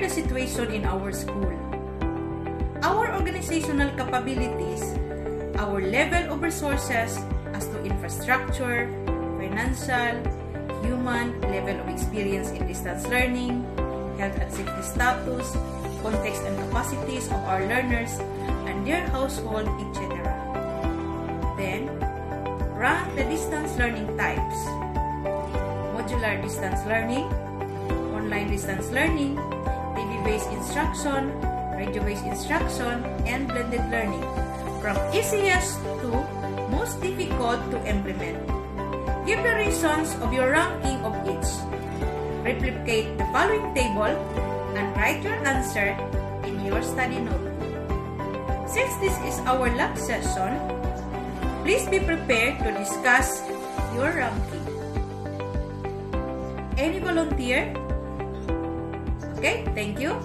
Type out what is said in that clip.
the situation in our school. Our organizational capabilities, our level of resources as to infrastructure, financial, human, level of experience in distance learning, health and safety status, context and capacities of our learners and their household, etc. Then, rank the distance learning types. Modular distance learning, online distance learning, TV-based instruction, radio-based instruction, and blended learning, from easiest to most difficult to implement. Give the reasons of your ranking of each. Replicate the following table and write your answer in your study notebook. Since this is our last session, please be prepared to discuss your ranking. Any volunteer? Okay, thank you.